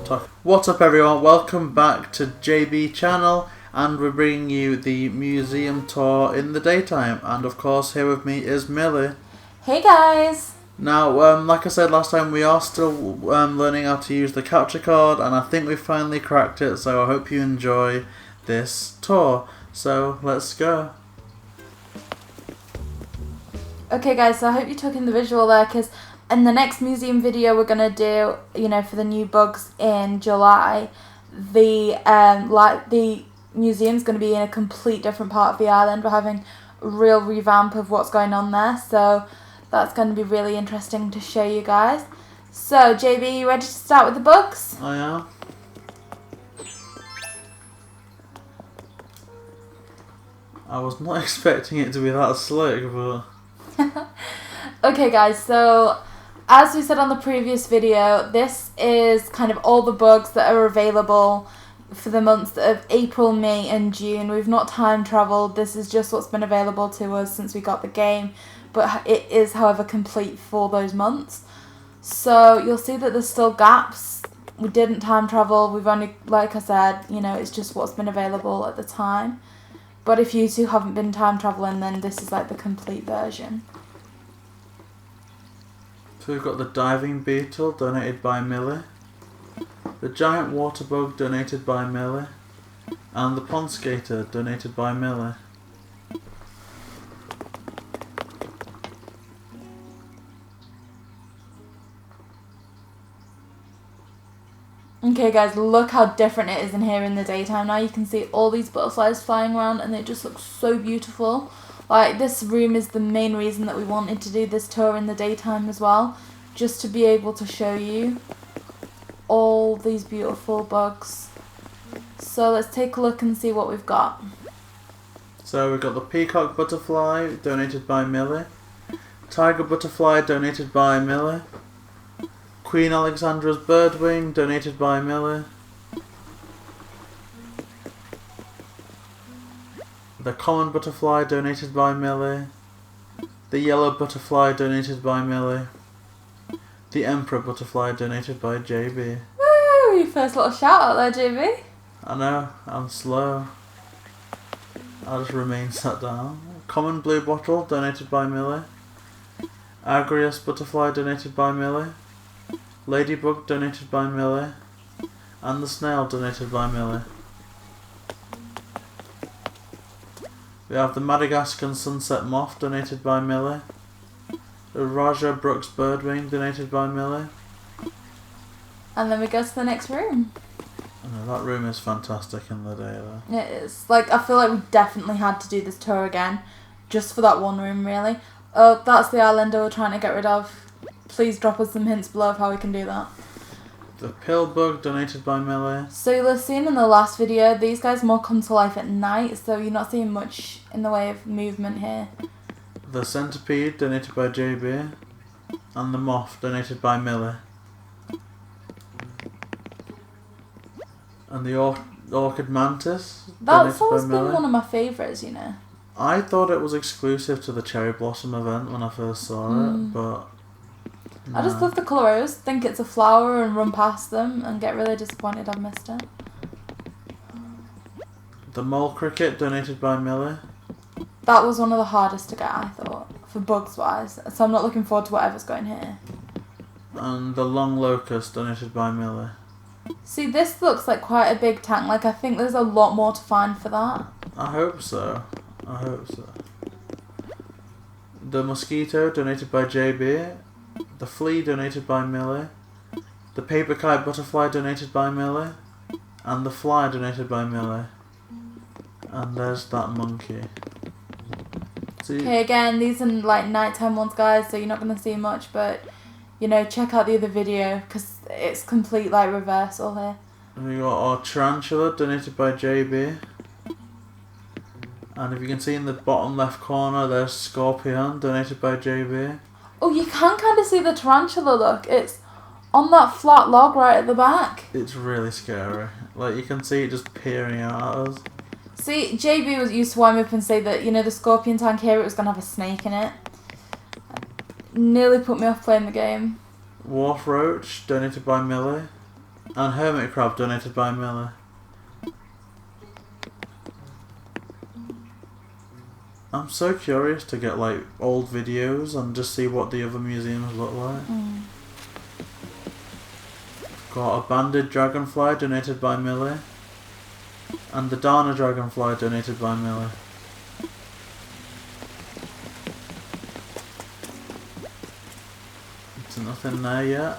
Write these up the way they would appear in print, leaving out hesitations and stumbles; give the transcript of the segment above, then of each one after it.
What's up everyone, welcome back to JayBee channel, and we're bringing you the museum tour in the daytime, and of course here with me is Millie. Hey guys! Now, like I said last time, we are still learning how to use the capture card, and I think we finally cracked it, so I hope you enjoy this tour. So, let's go. Okay guys, so I hope you took in the visual there, because in the next museum video we're going to do, for the new bugs in July, the museum's going to be in a complete different part of the island. We're having a real revamp of what's going on there, so that's going to be really interesting to show you guys. So, JayBee, you ready to start with the bugs? I am. I was not expecting it to be that slick, but... Okay guys, so as we said on the previous video, this is kind of all the bugs that are available for the months of April, May and June. We've not time traveled, this is just what's been available to us since we got the game, but it is however complete for those months. So you'll see that there's still gaps. We didn't time travel, we've only, like I said, it's just what's been available at the time. But if you two haven't been time traveling, then this is like the complete version. So we've got the diving beetle, donated by Millie, the giant water bug, donated by Millie, and the pond skater, donated by Millie. Okay guys, look how different it is in here in the daytime. Now you can see all these butterflies flying around and it just looks so beautiful. Like, this room is the main reason that we wanted to do this tour in the daytime as well. Just to be able to show you all these beautiful bugs. So let's take a look and see what we've got. So we've got the peacock butterfly, donated by Millie, tiger butterfly, donated by Millie, Queen Alexandra's birdwing, donated by Millie, the common butterfly, donated by Millie, the yellow butterfly, donated by Millie, the emperor butterfly, donated by JayBee. Woo! Your first little shout out there, JayBee. I know, I'm slow. I'll just remain sat down. Common blue bottle, donated by Millie, Agrius butterfly, donated by Millie, ladybug, donated by Millie, and the snail, donated by Millie. We have the Madagascan sunset moth, donated by Millie, the Raja Brooks birdwing, donated by Millie. And then we go to the next room. I know, that room is fantastic in the day though. It is. Like, I feel like we definitely had to do this tour again, just for that one room really. Oh, that's the islander we're trying to get rid of. Please drop us some hints below of how we can do that. The pill bug, donated by Millie. So you'll have seen in the last video, these guys more come to life at night, so you're not seeing much in the way of movement here. The centipede, donated by JayBee, and the moth, donated by Millie. And the orchid mantis, That's donated by always Millie. been one of my favourites, I thought it was exclusive to the Cherry Blossom event when I first saw it, but no. I just love the colour. I always think it's a flower and run past them and get really disappointed I've missed it. The mole cricket, donated by Millie. That was one of the hardest to get, I thought, for bugs wise. So I'm not looking forward to whatever's going here. And the long locust, donated by Millie. See, this looks like quite a big tank. Like, I think there's a lot more to find for that. I hope so. I hope so. The mosquito, donated by JayBee. The flea, donated by Millie. The paper kite butterfly, donated by Millie. And the fly, donated by Millie. And there's that monkey. See? Okay, again, these are like nighttime ones, guys, so you're not going to see much, but, check out the other video, because it's complete, like, reversal here. We got our tarantula, donated by JayBee. And if you can see in the bottom left corner, there's Scorpion, donated by JayBee. Oh, you can kind of see the tarantula, look. It's on that flat log right at the back. It's really scary. Like, you can see it just peering out at us. See, JayBee was used to wind me up and say that, the scorpion tank here, it was going to have a snake in it. Nearly put me off playing the game. Wharf roach, donated by Millie. And hermit crab donated by Millie. I'm so curious to get like old videos and just see what the other museums look like. Got a banded dragonfly donated by Millie. And the Dana dragonfly donated by Millie. There's nothing there yet.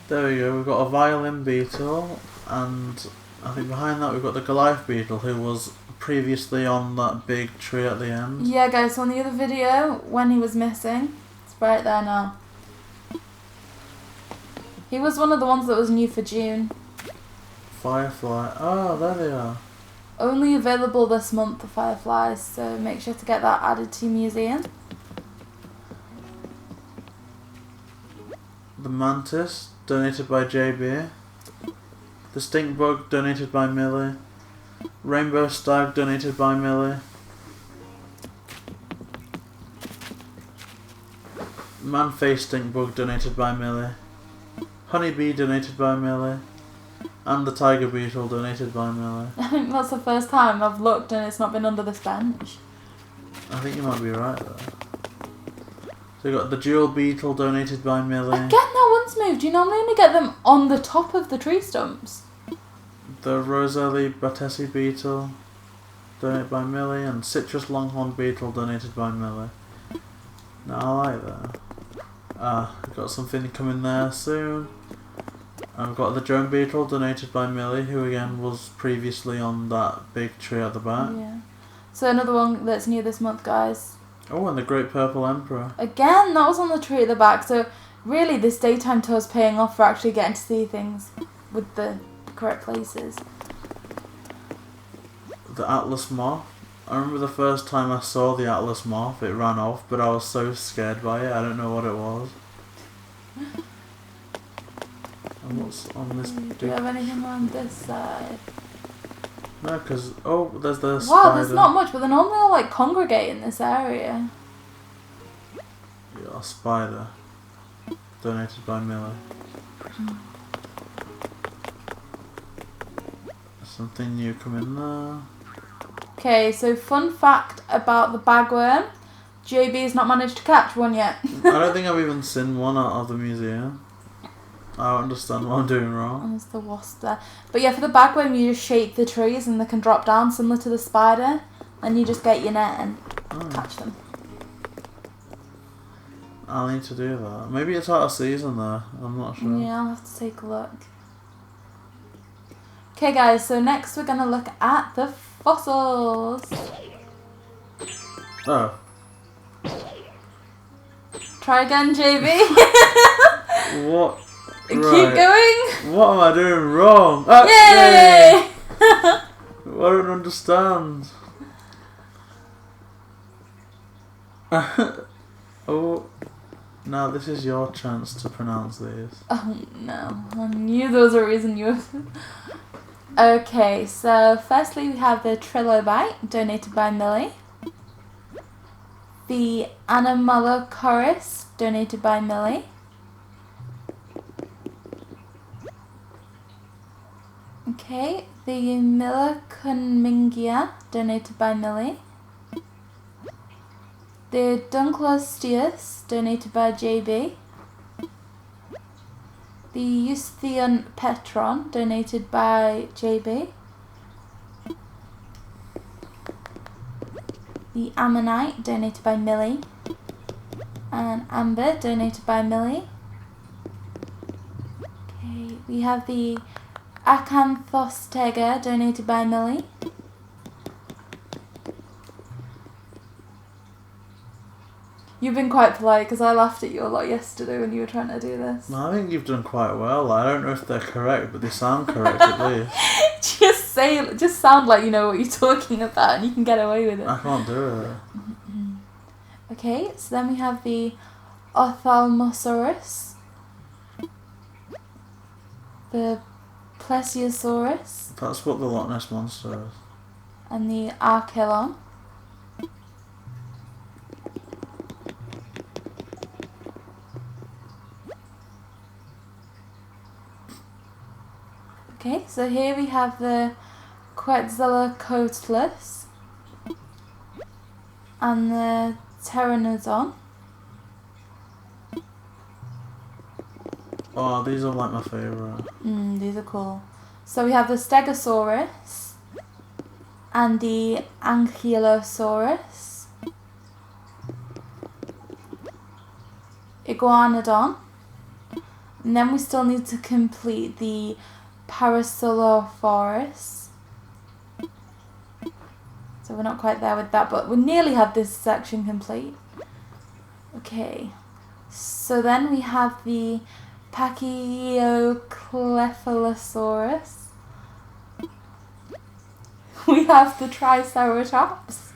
There we go, we've got a violin beetle, and I think behind that we've got the Goliath beetle, who was previously on that big tree at the end. Yeah guys, so on the other video, when he was missing, it's right there now. He was one of the ones that was new for June. Firefly, oh there they are. Only available this month, the fireflies, so make sure to get that added to your museum. The mantis, donated by JayBee. The stink bug, donated by Millie. Rainbow stag, donated by Millie. Man-faced stink bug, donated by Millie. Honeybee, donated by Millie. And the tiger beetle, donated by Millie. I think that's the first time I've looked and it's not been under this bench. I think you might be right there. So we got the jewel beetle, donated by Millie. Again, that one's moved. You normally only get them on the top of the tree stumps. The Rosalie Batesi beetle, donated by Millie. And citrus longhorn beetle, donated by Millie. Now I like that. We've got something coming there soon. And we've got the drone beetle, donated by Millie, who again was previously on that big tree at the back. Yeah. So another one that's new this month, guys. Oh, and the Great Purple Emperor. Again, that was on the tree at the back. So really, this daytime tour is paying off for actually getting to see things with the correct places. The Atlas moth. I remember the first time I saw the Atlas moth, it ran off, but I was so scared by it, I don't know what it was. And what's on this? Do you have anything on this side? No, because, oh, there's the Wow, spider. there's not much, but they normally all like congregate in this area. Yeah, a spider. Donated by Millie. Something new coming there. Okay, so fun fact about the bagworm. JayBee's not managed to catch one yet. I don't think I've even seen one out of the museum. I don't understand what I'm doing wrong. And there's the wasp there. But yeah, for the bagworm, you just shake the trees and they can drop down, similar to the spider. And you just get your net and catch them. I'll need to do that. Maybe it's out of season there. I'm not sure. Yeah, I'll have to take a look. Okay guys, so next we're going to look at the fossils. Oh. Try again, JayBee. What? Keep Right. going. What am I doing wrong? Ah, Yay! I don't understand. Oh, now this is your chance to pronounce these. Oh no, I knew there was a reason you were... Okay, so firstly we have the trilobite, donated by Millie. The Anomalocaris, donated by Millie. Okay, the Milliconmingia, donated by Millie. The Dunklosteus, donated by JayBee. The Eusthion Petron, donated by JayBee. The Ammonite, donated by Millie. And Amber, donated by Millie. Okay, we have the Acanthostega, donated by Millie. You've been quite polite because I laughed at you a lot yesterday when you were trying to do this. No, I think you've done quite well. I don't know if they're correct, but they sound correct at least. Just sound like you know what you're talking about and you can get away with it. I can't do it. Okay, so then we have the Ophthalmosaurus, the Plesiosaurus, That's what the Loch Ness Monster is. and the Archelon. Okay, so here we have the Quetzalcoatlus and the Pteranodon. Oh, these are like my favourite. These are cool. So we have the Stegosaurus and the Ankylosaurus, Iguanodon, and then we still need to complete the Parasaurolophus. So we're not quite there with that, but we nearly have this section complete. Okay, so then we have the Pachycephalosaurus. We have the Triceratops.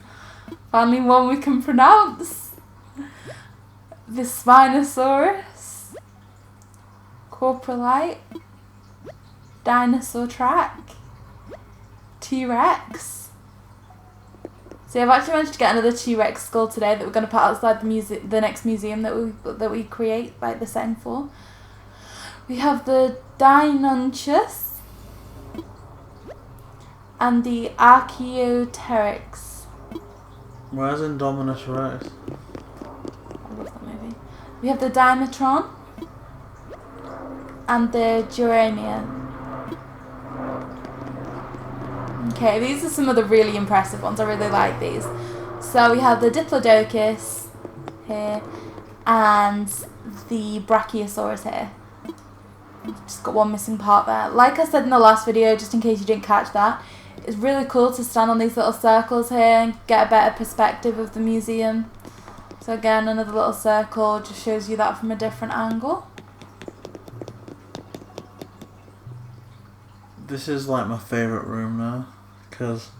Finally one we can pronounce. The Spinosaurus. Coprolite. Dinosaur Track. T-Rex. So I've actually managed to get another T-Rex skull today that we're going to put outside the next museum that we create, like the setting for. We have the Deinonychus and the Archaeopteryx. Where's Indominus Rex? I love that movie. We have the Dimetron and the Gerania. Okay, these are some of the really impressive ones. I really like these. So we have the Diplodocus here and the Brachiosaurus here. Just got one missing part there. Like I said in the last video, just in case you didn't catch that, it's really cool to stand on these little circles here and get a better perspective of the museum. So again, another little circle just shows you that from a different angle. This is like my favourite room now, because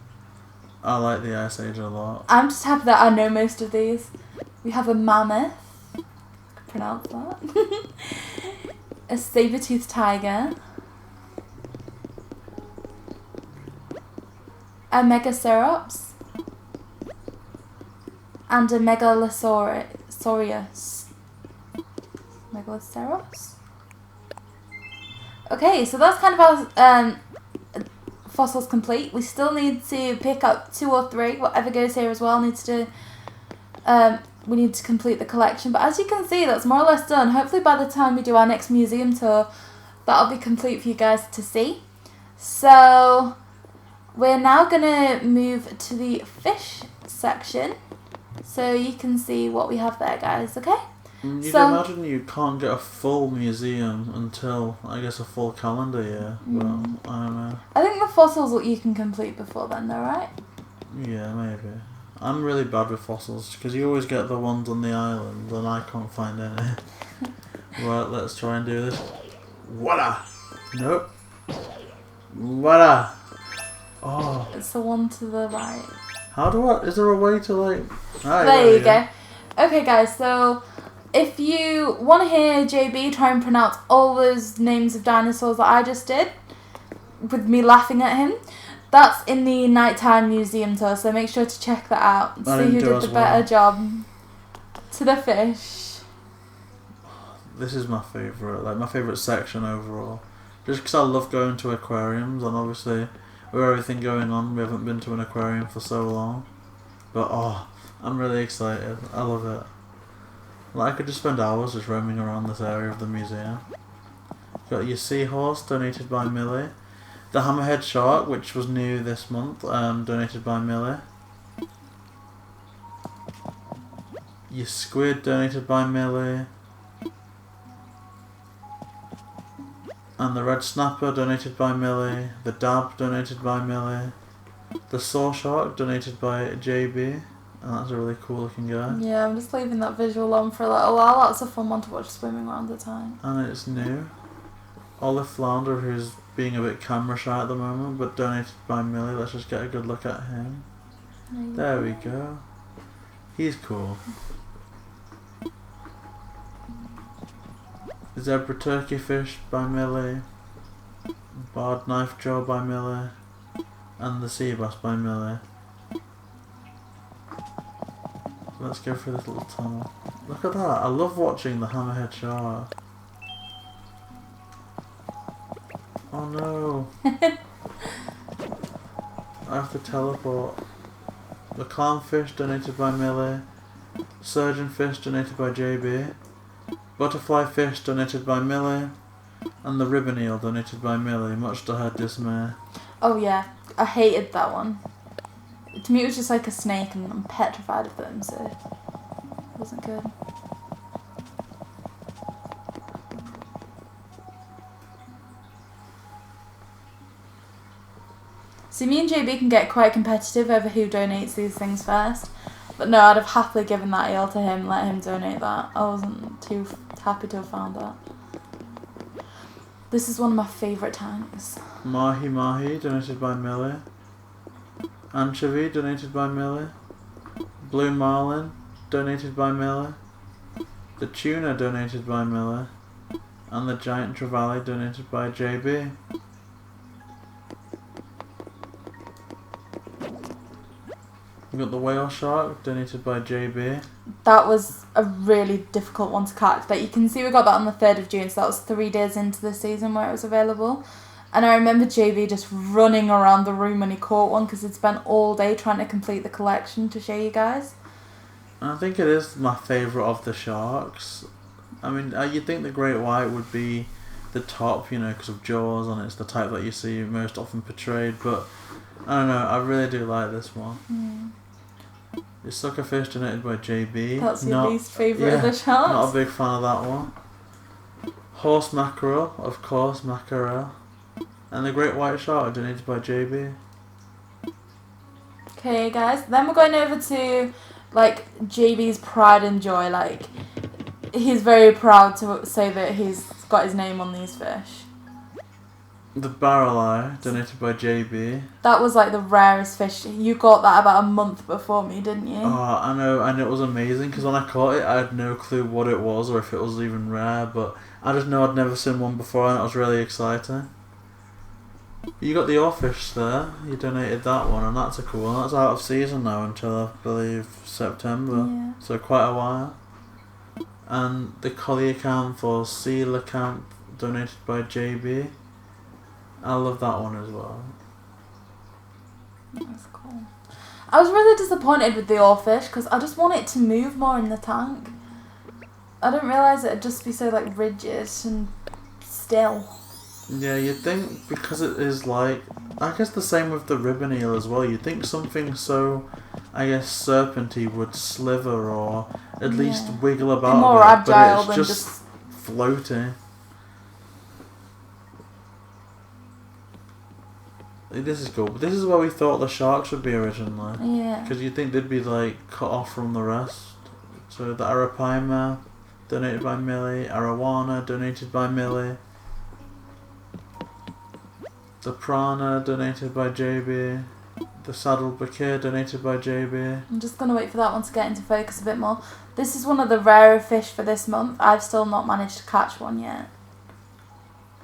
I like the Ice Age a lot. I'm just happy that I know most of these. We have a mammoth. I can pronounce that. A saber-toothed tiger. A Megacerops. And a Megalosaurus. Megalocerops? Okay, so that's kind of our fossils complete. We still need to pick up 2 or 3. Whatever goes here as well needs to... we need to complete the collection. But as you can see, that's more or less done. Hopefully by the time we do our next museum tour, that'll be complete for you guys to see. So we're now going to move to the fish section. So you can see what we have there, guys, okay? You'd imagine you can't get a full museum until, I guess, a full calendar year. Well, I don't know. I think the fossils you can complete before then, though, right? Yeah, maybe. I'm really bad with fossils, because you always get the ones on the island, and I can't find any. Right, let's try and do this. Voila! Nope. Voila! Oh. It's the one to the right. How do I... Is there a way to, like... Right, there you go. Okay, guys, so... if you want to hear JayBee try and pronounce all those names of dinosaurs that I just did, with me laughing at him, that's in the nighttime museum tour, so make sure to check that out and see who did the better job. To the fish. This is my favourite, like my favourite section overall. Just because I love going to aquariums, and obviously with everything going on, we haven't been to an aquarium for so long. But oh, I'm really excited. I love it. Like, I could just spend hours just roaming around this area of the museum. Got your seahorse, donated by Millie. The hammerhead shark, which was new this month, donated by Millie. Your squid, donated by Millie. And the red snapper, donated by Millie. The dab, donated by Millie. The saw shark, donated by JayBee. And that's a really cool looking guy. Yeah, I'm just leaving that visual on for a little while. That's a fun one to watch swimming around the time. And it's new. Olive Flounder, who's being a bit camera shy at the moment, but donated by Millie. Let's just get a good look at him. There we go. He's cool. Zebra turkey fish by Millie. Barred knife jaw by Millie. And the sea bass by Millie. Let's go through this little tunnel. Look at that. I love watching the hammerhead shark. Oh no. I have to teleport. The clownfish donated by Millie. Surgeonfish donated by JayBee. Butterfly fish donated by Millie. And the ribbon eel donated by Millie, much to her dismay. Oh yeah, I hated that one. To me it was just like a snake and I'm petrified of them, so it wasn't good. See, me and JayBee can get quite competitive over who donates these things first. But no, I'd have happily given that eel to him, let him donate that. I wasn't too happy to have found that. This is one of my favourite tanks. Mahi Mahi donated by Millie. Anchovy donated by Millie. Blue Marlin donated by Millie. The Tuna donated by Millie. And the Giant Trevally donated by JayBee. We got the Whale Shark donated by JayBee. That was a really difficult one to catch. Like you can see we got that on the 3rd of June, so that was 3 days into the season where it was available. And I remember JayBee just running around the room when he caught one because he'd spent all day trying to complete the collection to show you guys. I think it is my favourite of the sharks. I mean, you'd think the great white would be the top, you know, because of Jaws and it's the type that you see most often portrayed, but I don't know, I really do like this one. The suckerfish donated by JayBee. That's your least favourite of the sharks? Not a big fan of that one. Horse mackerel, of course, mackerel. And the great white shark donated by JayBee. Okay guys, then we're going over to like JayBee's pride and joy. Like he's very proud to say that he's got his name on these fish. The barrel eye donated by JayBee. That was like the rarest fish. You got that about a month before me, didn't you? Oh, I know, and it was amazing because when I caught it I had no clue what it was or if it was even rare, but I just know I'd never seen one before and it was really exciting. You got the oarfish there, you donated that one, and that's a cool one. That's out of season now until I believe September, so quite a while. And the coelacanth or coelacanth donated by JayBee. I love that one as well. That's cool. I was really disappointed with the oarfish because I just want it to move more in the tank. I didn't realise it'd just be so like rigid and still. Yeah, you'd think because it is like, I guess the same with the ribbon eel as well. You'd think something so, I guess, serpenty would sliver or at least wiggle about more a bit, agile but it's than just floating. This is cool, but this is where we thought the sharks would be originally. Yeah. Because you'd think they'd be like cut off from the rest. So the arapaima, donated by Millie. Arowana, donated by Millie. The prana, donated by JayBee. The saddle bakir, donated by JayBee. I'm just going to wait for that one to get into focus a bit more. This is one of the rarer fish for this month. I've still not managed to catch one yet.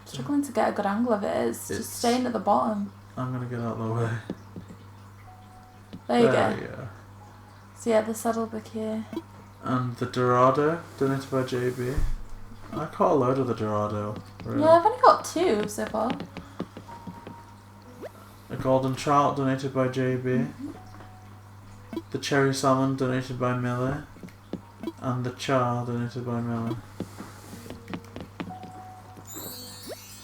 Struggling to get a good angle of it. It's just staying at the bottom. I'm going to get out of the way. There you go. Yeah. So yeah, the saddleback here. And the Dorado, donated by JayBee. I caught a load of the Dorado. Really. Yeah, I've only got 2 so far. A golden trout, donated by JayBee. The cherry salmon, donated by Millie. And the char, donated by Millie.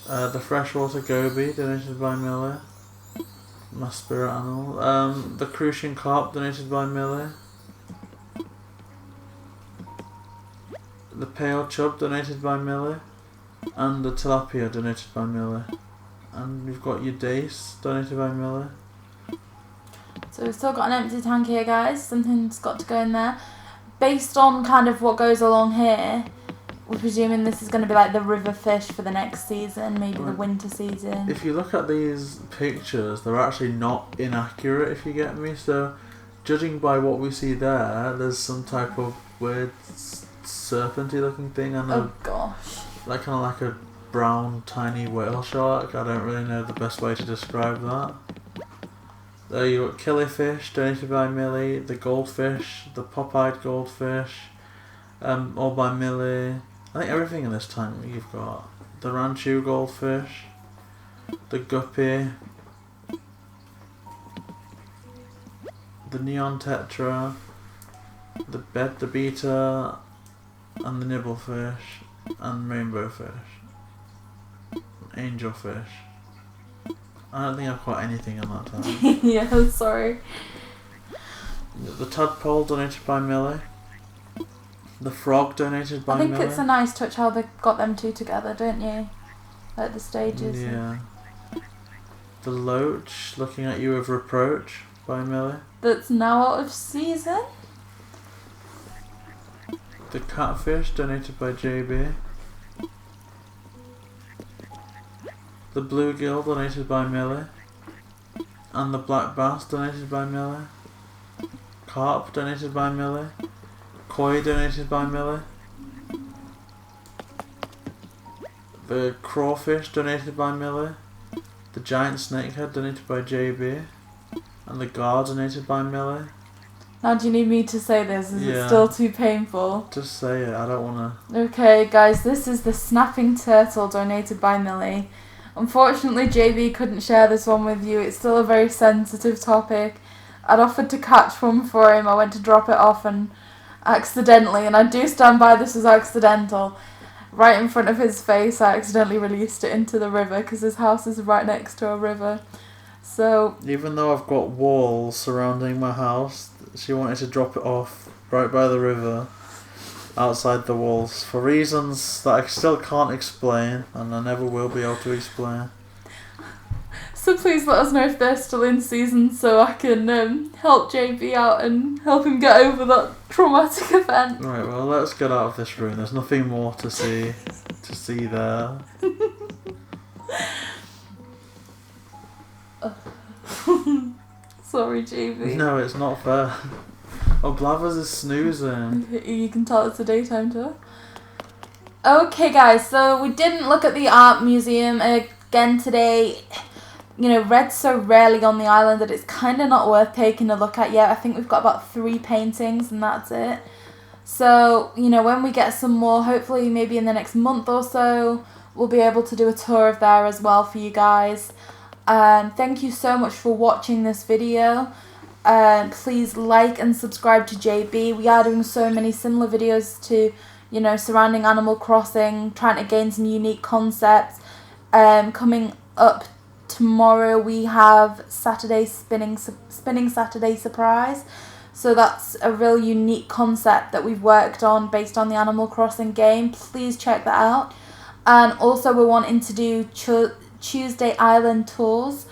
The freshwater goby, donated by Millie. My spirit animal. The crucian carp, donated by Millie. The pale chub, donated by Millie. And the tilapia, donated by Millie. And you've got your dace, donated by Millie. So we've still got an empty tank here, guys. Something's got to go in there. Based on kind of what goes along here, we're presuming this is going to be like the river fish for the next season, maybe the winter season. If you look at these pictures, they're actually not inaccurate, if you get me. So, judging by what we see there, there's some type of weird serpenty looking thing. And oh gosh. Like kind of like a brown tiny whale shark. I don't really know the best way to describe that. There you got killifish, donated by Millie. The goldfish, the pop-eyed goldfish, all by Millie. I think everything in this tank you've got. The Ranchu goldfish. the guppy, the neon tetra, the beta, and the nibblefish, and rainbow fish, angelfish. I don't think I've caught anything in that time. Yeah, sorry. The tadpole donated by Millie. The frog donated by Millie. I think it's a nice touch how they got them two together, don't you? Like the stages. Yeah. The loach looking at you with reproach by Millie. That's now out of season. The catfish donated by JayBee. The bluegill donated by Millie. And the black bass donated by Millie. Carp donated by Millie. Koi donated by Millie. The crawfish donated by Millie. The giant snakehead donated by JayBee. And the gar donated by Millie. Now do you need me to say this? Is Yeah. it still too painful? Just say it, I don't wanna... Okay guys, this is the snapping turtle donated by Millie. Unfortunately JayBee couldn't share this one with you, it's still a very sensitive topic. I'd offered to catch one for him, I went to drop it off and accidentally, and I do stand by this as accidental, right in front of his face I accidentally released it into the river because his house is right next to a river. So even though I've got walls surrounding my house, she wanted to drop it off right by the river, outside the walls, for reasons that I still can't explain, and I never will be able to explain. So please let us know if they're still in season so I can help JayBee out and help him get over that traumatic event. Right, well, let's get out of this room. There's nothing more to see there. Sorry, JayBee. No, it's not fair. Oh, Blathers is snoozing. You can tell it's a daytime tour. Okay guys, so we didn't look at the art museum again today. You know, red's so rarely on the island that it's kind of not worth taking a look at yet. I think we've got about 3 paintings and that's it. So, you know, when we get some more, hopefully maybe in the next month or so, we'll be able to do a tour of there as well for you guys. Thank you so much for watching this video. Please like and subscribe to JayBee. We are doing so many similar videos to, you know, surrounding Animal Crossing, trying to gain some unique concepts. Coming up tomorrow we have Saturday Spinning Saturday Surprise. So that's a real unique concept that we've worked on based on the Animal Crossing game. Please check that out. And also we're wanting to do Tuesday Island tours.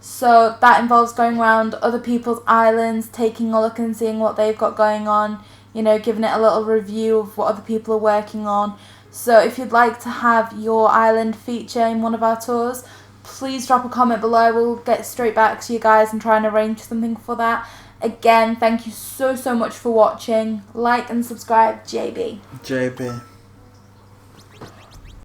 So that involves going around other people's islands, taking a look and seeing what they've got going on, you know, giving it a little review of what other people are working on. So if you'd like to have your island feature in one of our tours, please drop a comment below. We'll get straight back to you guys and try and arrange something for that. Again, thank you so much for watching. Like and subscribe, JayBee. JayBee.